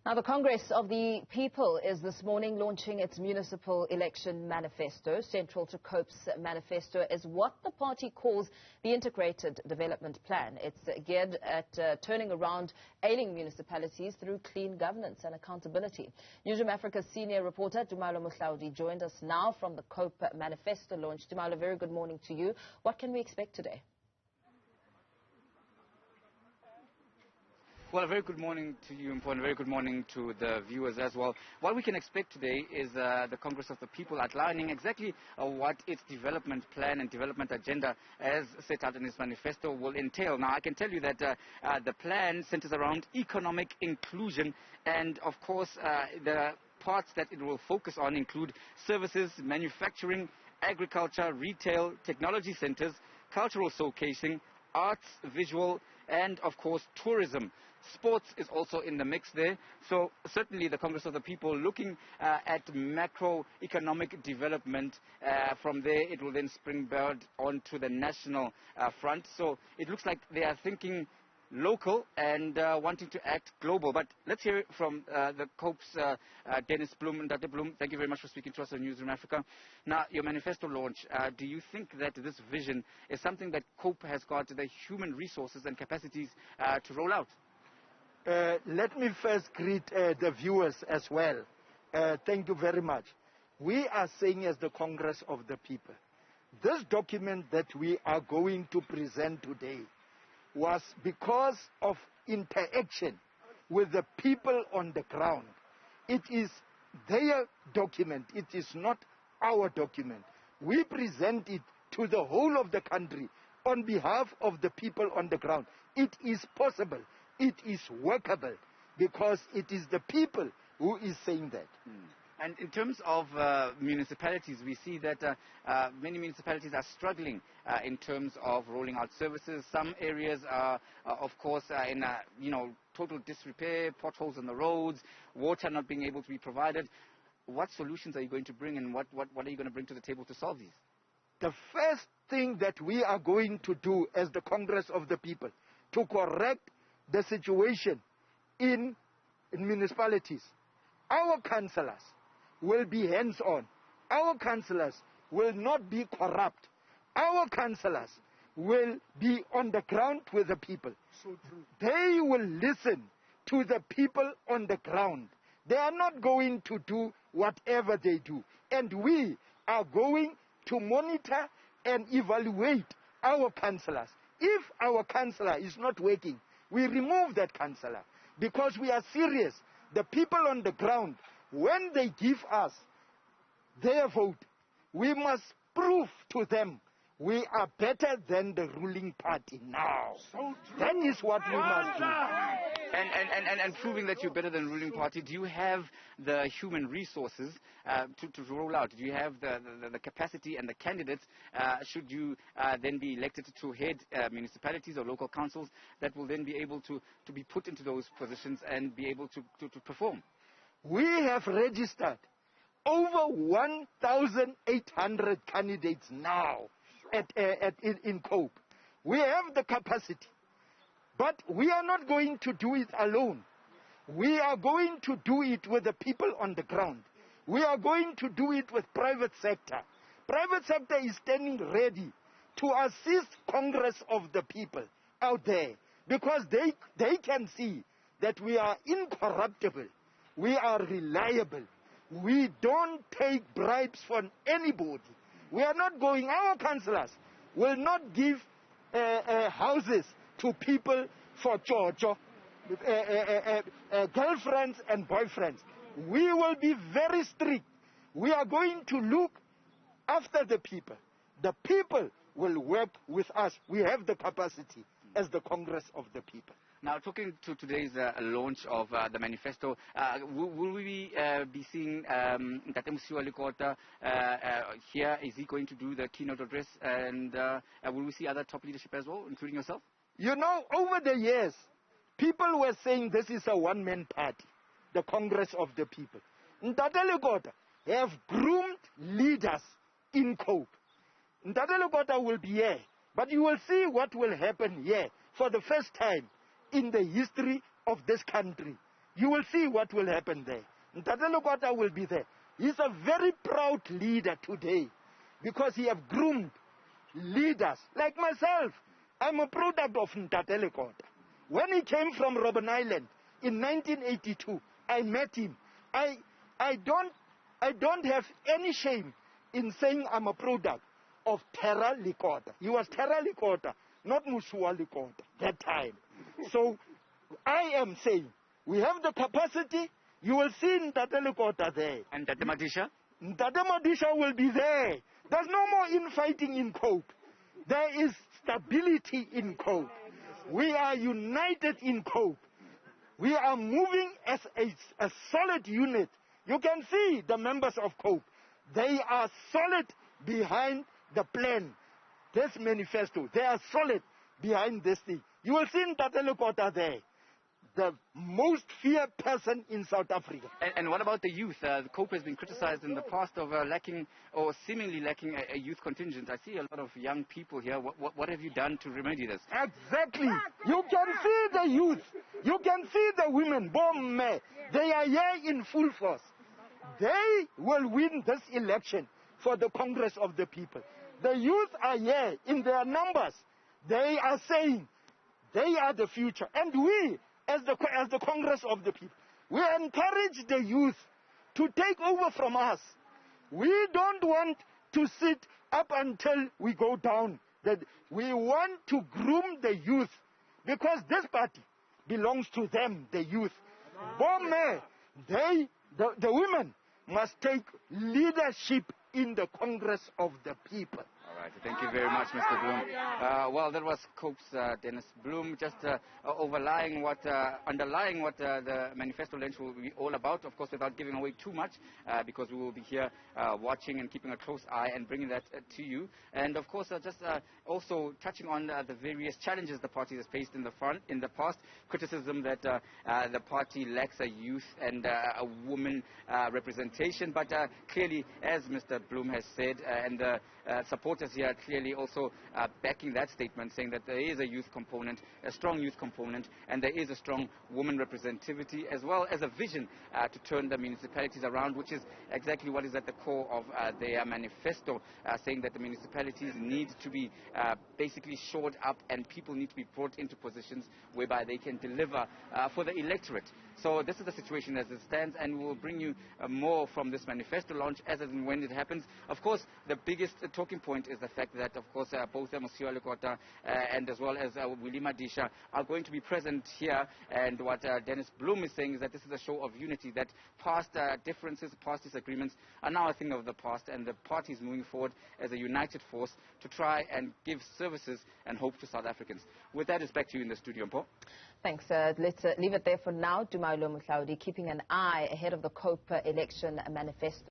Now, the Congress of the People is this morning launching its municipal election manifesto. Central to COPE's manifesto is what the party calls the Integrated Development Plan. It's geared at turning around ailing municipalities through clean governance and accountability. Newzroom Afrika's senior reporter Mohlaoli joined us now from the COPE manifesto launch. Tumaole, very good morning to you. What can we expect today? Well, a very good morning to you, and a very good morning to the viewers as well. What we can expect today is the Congress of the People outlining exactly what its development plan and development agenda, as set out in its manifesto, will entail. Now, I can tell you that the plan centers around economic inclusion, and of course, the parts that it will focus on include services, manufacturing, agriculture, retail, technology centers, cultural showcasing, arts, visual, and of course tourism. Sports is also in the mix there. So certainly the Congress of the People looking at macroeconomic development. From there it will then springboard onto the national front. So it looks like they are thinking local and wanting to act global. But let's hear from the COPE's Dennis Bloem and Dr. Bloem. Thank you very much for speaking to us on Newzroom Afrika. Now, your manifesto launch, do you think that this vision is something that COPE has got the human resources and capacities to roll out? Let me first greet the viewers as well. Thank you very much. We are saying as the Congress of the People, this document that we are going to present today was because of interaction with the people on the ground. It is their document. It is not our document. We present it to the whole of the country on behalf of the people on the ground. It is possible. It is workable because it is the people who is saying that. And in terms of municipalities, we see that many municipalities are struggling in terms of rolling out services. Some areas are, of course, in total disrepair, potholes on the roads, water not being able to be provided. What solutions are you going to bring, and what are you going to bring to the table to solve these? The first thing that we are going to do as the Congress of the People to correct the situation in municipalities, our councillors will be hands-on. Our councillors will not be corrupt. Our councillors will be on the ground with the people. So true. They will listen to the people on the ground. They are not going to do whatever they do. And we are going to monitor and evaluate our councillors. If our councillor is not working, we remove that councillor because we are serious. The people on the ground, when they give us their vote, we must prove to them we are better than the ruling party now. So that is what we must do. And proving that you're better than the ruling party, do you have the human resources to roll out? Do you have the capacity and the candidates, should you then be elected to head municipalities or local councils, that will then be able to be put into those positions and be able to perform? We have registered over 1,800 candidates now in COPE. We have the capacity, but we are not going to do it alone. We are going to do it with the people on the ground. We are going to do it with private sector. Private sector is standing ready to assist Congress of the People out there because they can see that we are incorruptible. We are reliable. We don't take bribes from anybody. We are not going, our councillors will not give houses to people for chocho, girlfriends and boyfriends. We will be very strict. We are going to look after the people. The people will work with us. We have the capacity as the Congress of the People. Now, talking to today's launch of the manifesto, will we be seeing Ntate Mohlaoli here? Is he going to do the keynote address? And will we see other top leadership as well, including yourself? You know, over the years, people were saying this is a one-man party, the Congress of the People. Ntate Lekota have groomed leaders in COPE. Ntate Lekota will be here, but you will see what will happen here for the first time in the history of this country. You will see what will happen there. Ntate Lekota will be there. He's a very proud leader today because he have groomed leaders like myself. I'm a product of Ntate Lekota. When he came from Robben Island in 1982, I met him. I don't have any shame in saying I'm a product of Terra Lekota. He was Terra Lekota, not Musua Lekota that time. So I am saying we have the capacity. You will see Ntate Lekota there. And Ntate Madisha? Ntate Madisha will be there. There's no more infighting in Cope. There is stability in Cope. We are united in Cope. We are moving as a solid unit. You can see the members of Cope. They are solid behind the plan, this manifesto. They are solid behind this thing. You will see Ntate Lekota there, the most feared person in South Africa. And what about the youth? The COPE has been criticized in the past of lacking or seemingly lacking a youth contingent. I see a lot of young people here. What have you done to remedy this? Exactly. You can see the youth. You can see the women. Bomme. They are here in full force. They will win this election for the Congress of the People. The youth are here in their numbers. They are saying they are the future. And we, as the Congress of the People, we encourage the youth to take over from us. We don't want to sit up until we go down. That we want to groom the youth because this party belongs to them, the youth. Bomme, the women must take leadership in the Congress of the People. All right, thank you very much, Mr. Bloom. Well, that was COPE's Dennis Bloom, just underlying what the manifesto launch will be all about, of course, without giving away too much, because we will be here watching and keeping a close eye and bringing that to you. And, of course, also touching on the various challenges the party has faced in the past, criticism that the party lacks a youth and a woman representation, but clearly, as Mr. Bloom has said, and the supporters here clearly also backing that statement, saying that there is a youth component, a strong youth component, and there is a strong woman representativity, as well as a vision to turn the municipalities around, which is exactly what is at the core of their manifesto, saying that the municipalities need to be basically shored up and people need to be brought into positions whereby they can deliver for the electorate. So this is the situation as it stands, and we will bring you more from this manifesto launch as and when it happens. Of course, the biggest talking point is the fact that, of course, both Mohlaoli Lekota and as well as Willie Madisha are going to be present here. And what Dennis Bloom is saying is that this is a show of unity, that past differences, past disagreements are now a thing of the past, and the party is moving forward as a united force to try and give services and hope to South Africans. With that, it's back to you in the studio, Mpo. Thanks. Let's leave it there for now. Tumaole, Mohlaoli, keeping an eye ahead of the COPE election manifesto.